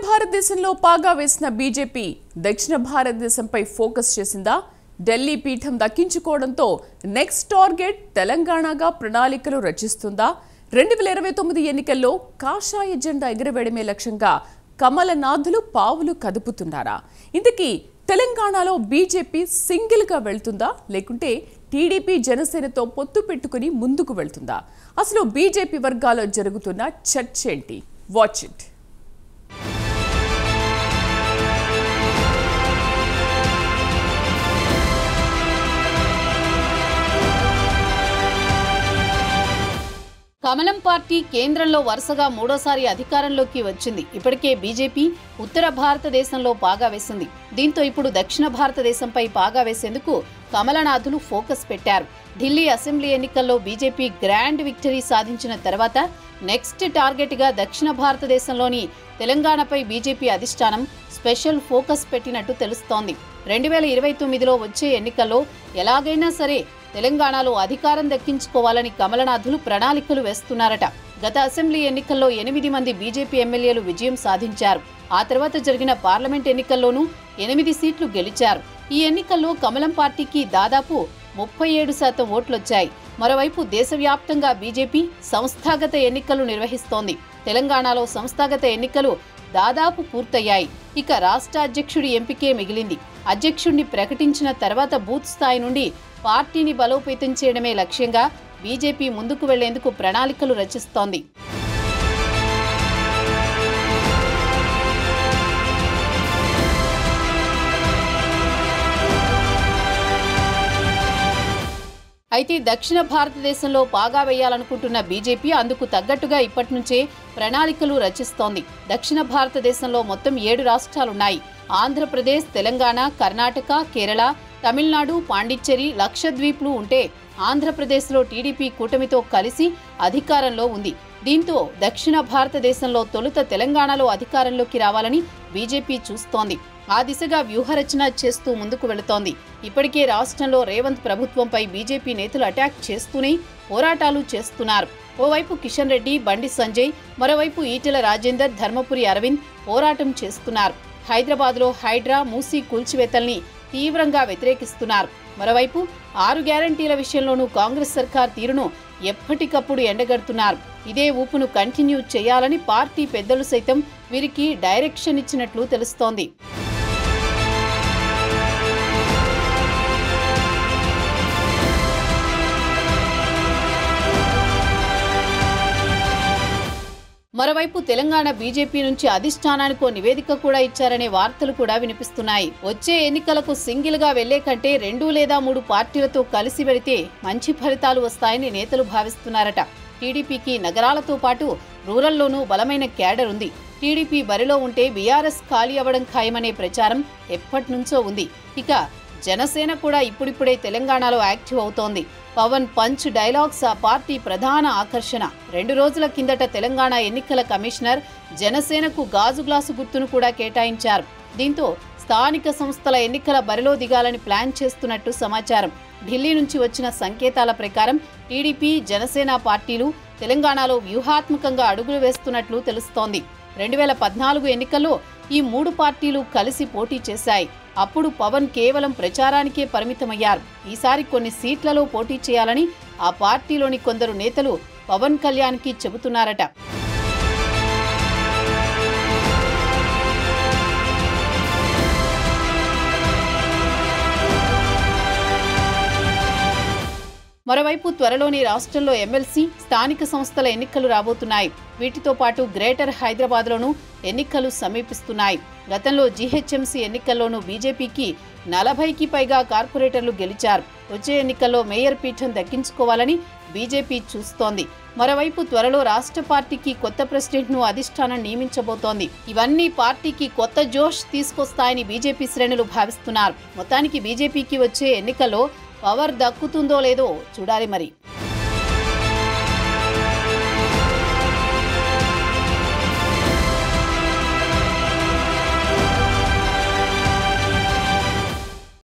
భారతదేశంలో పాగా వేసిన బీజేపీ దక్షిణ భారతదేశంపై ఫోకస్ చేసిందా? ఢిల్లీ పీఠం దక్కించుకోవడంతో నెక్స్ట్ టార్గెట్ తెలంగాణగా ప్రణాళికలు రచిస్తుందా? 2029 ఎన్నికల్లో కాషాయ జెండా ఎగురవేయడమే లక్ష్యంగా కమలనాథులు పావులు కదుపుతున్నారా? ఇంతకీ తెలంగాణలో బీజేపీ సింగిల్గా వెళ్తుందా, లేకుంటే టీడీపీ జనసేనతో పొత్తు పెట్టుకుని ముందుకు వెళ్తుందా? అసలు బీజేపీ వర్గాల్లో జరుగుతున్న చర్చ ఏంటి? Watch it. కమలం పార్టీ కేంద్రంలో వరుసగా మూడోసారి అధికారంలోకి వచ్చింది. ఇప్పటికే బీజేపీ ఉత్తర భారతదేశంలో పాగా వేసింది. దీంతో ఇప్పుడు దక్షిణ భారతదేశంపై పాగా వేసేందుకు కమలనాథులు ఫోకస్ పెట్టారు. ఢిల్లీ అసెంబ్లీ ఎన్నికల్లో బీజేపీ గ్రాండ్ విక్టరీ సాధించిన తర్వాత నెక్స్ట్ టార్గెట్గా దక్షిణ భారతదేశంలోని తెలంగాణపై బీజేపీ అధిష్టానం స్పెషల్ ఫోకస్ పెట్టినట్టు తెలుస్తోంది. 2029లో వచ్చే ఎన్నికల్లో ఎలాగైనా సరే తెలంగాణలో అధికారం దక్కించుకోవాలని కమలనాథులు ప్రణాళికలు వేస్తున్నారట. గత అసెంబ్లీ ఎన్నికల్లో 8 మంది బీజేపీ ఎమ్మెల్యేలు విజయం సాధించారు. ఆ తర్వాత జరిగిన పార్లమెంట్ ఎన్నికల్లోనూ 8 సీట్లు గెలిచారు. ఈ ఎన్నికల్లో కమలం పార్టీకి దాదాపు 37% ఓట్లొచ్చాయి. మరోవైపు దేశవ్యాప్తంగా బీజేపీ సంస్థాగత ఎన్నికలు నిర్వహిస్తోంది. తెలంగాణలో సంస్థాగత ఎన్నికలు దాదాపు పూర్తయ్యాయి. ఇక రాష్ట్ర అధ్యక్షుడి ఎంపికే మిగిలింది. అధ్యక్షుడిని ప్రకటించిన తర్వాత బూత్ స్థాయి నుండి పార్టీని బలోపేతం చేయడమే లక్ష్యంగా బీజేపీ ముందుకు వెళ్లేందుకు ప్రణాళికలు రచిస్తోంది. అయితే దక్షిణ భారతదేశంలో పాగా వేయాలనుకుంటున్న బీజేపీ అందుకు తగ్గట్టుగా ఇప్పటి నుంచే ప్రణాళికలు రచిస్తోంది. దక్షిణ భారతదేశంలో మొత్తం 7 రాష్ట్రాలున్నాయి. ఆంధ్రప్రదేశ్, తెలంగాణ, కర్ణాటక, కేరళ, తమిళనాడు, పాండిచ్చేరి, లక్షద్వీప్లు ఉంటే ఆంధ్రప్రదేశ్లో టీడీపీ కూటమితో కలిసి అధికారంలో ఉంది. దీంతో దక్షిణ భారతదేశంలో తొలుత తెలంగాణలో అధికారంలోకి రావాలని బీజేపీ చూస్తోంది. ఆ దిశగా వ్యూహరచన చేస్తూ ముందుకు వెళుతోంది. ఇప్పటికే రాష్ట్రంలో రేవంత్ ప్రభుత్వంపై బీజేపీ నేతలు అటాక్ చేస్తూనే పోరాటాలు చేస్తున్నారు. ఓవైపు కిషన్ రెడ్డి, బండి సంజయ్, మరోవైపు ఈటెల రాజేందర్, ధర్మపురి అరవింద్ పోరాటం చేస్తున్నారు. హైదరాబాద్లో హైడ్రా, మూసీ కూల్చివేతల్ని తీవ్రంగా వ్యతిరేకిస్తున్నారు. మరోవైపు 6 గ్యారంటీల విషయంలోనూ కాంగ్రెస్ సర్కార్ తీరును ఎప్పటికప్పుడు ఎండగడుతున్నారు. ఇదే ఊపును కంటిన్యూ చేయాలని పార్టీ పెద్దలు సైతం వీరికి డైరెక్షన్ ఇచ్చినట్లు తెలుస్తోంది. మరోవైపు తెలంగాణ బీజేపీ నుంచి అధిష్టానానికో నివేదిక కూడా ఇచ్చారనే వార్తలు కూడా వినిపిస్తున్నాయి. వచ్చే ఎన్నికలకు సింగిల్ గా వెళ్లే కంటే 2 లేదా 3 పార్టీలతో కలిసి వెళితే మంచి ఫలితాలు వస్తాయని నేతలు భావిస్తున్నారట. టీడీపీకి నగరాలతో పాటు రూరల్లోనూ బలమైన క్యాడర్ ఉంది. టీడీపీ బరిలో ఉంటే బీఆర్ఎస్ ఖాళీ అవ్వడం ఖాయమనే ప్రచారం ఎప్పటినుంచో ఉంది. ఇక జనసేన కూడా ఇప్పుడిప్పుడే తెలంగాణలో యాక్టివ్ అవుతోంది. పవన్ పంచ్ డైలాగ్స్ ఆ పార్టీ ప్రధాన ఆకర్షణ. 2 రోజుల కిందట తెలంగాణ ఎన్నికల కమిషనర్ జనసేనకు గాజు గ్లాసు గుర్తును కూడా కేటాయించారు. దీంతో స్థానిక సంస్థల ఎన్నికల బరిలో దిగాలని ప్లాన్ చేస్తున్నట్టు సమాచారం. ఢిల్లీ నుంచి వచ్చిన సంకేతాల ప్రకారం టీడీపీ, జనసేన పార్టీలు తెలంగాణలో వ్యూహాత్మకంగా అడుగులు వేస్తున్నట్లు తెలుస్తోంది. 2014 ఎన్నికల్లో ఈ 3 పార్టీలు కలిసి పోటీ చేశాయి. అప్పుడు పవన్ కేవలం ప్రచారానికే పరిమితమయ్యారు. ఈసారి కొన్ని సీట్లలో పోటీ చేయాలని ఆ పార్టీలోని కొందరు నేతలు పవన్ కళ్యాణ్కి చెబుతున్నారట. మరోవైపు త్వరలోని రాష్ట్రంలో ఎమ్మెల్సీ, స్థానిక సంస్థల ఎన్నికలు రాబోతున్నాయి. వీటితో పాటు గ్రేటర్ హైదరాబాద్లోనూ ఎన్నికలు సమీపిస్తున్నాయి. గతంలో జీహెచ్ఎంసీ ఎన్నికల్లోనూ బీజేపీకి 40కి పైగా కార్పొరేటర్లు గెలిచారు. వచ్చే ఎన్నికల్లో మేయర్ పీఠం దక్కించుకోవాలని బీజేపీ చూస్తోంది. మరోవైపు త్వరలో రాష్ట్ర పార్టీకి కొత్త ప్రెసిడెంట్ను అధిష్టానం నియమించబోతోంది. ఇవన్నీ పార్టీకి కొత్త జోష్ తీసుకొస్తాయని బీజేపీ శ్రేణులు భావిస్తున్నారు. మొత్తానికి బీజేపీకి వచ్చే ఎన్నికల్లో పవర్ దక్కుతుందో లేదో చూడాలి మరి.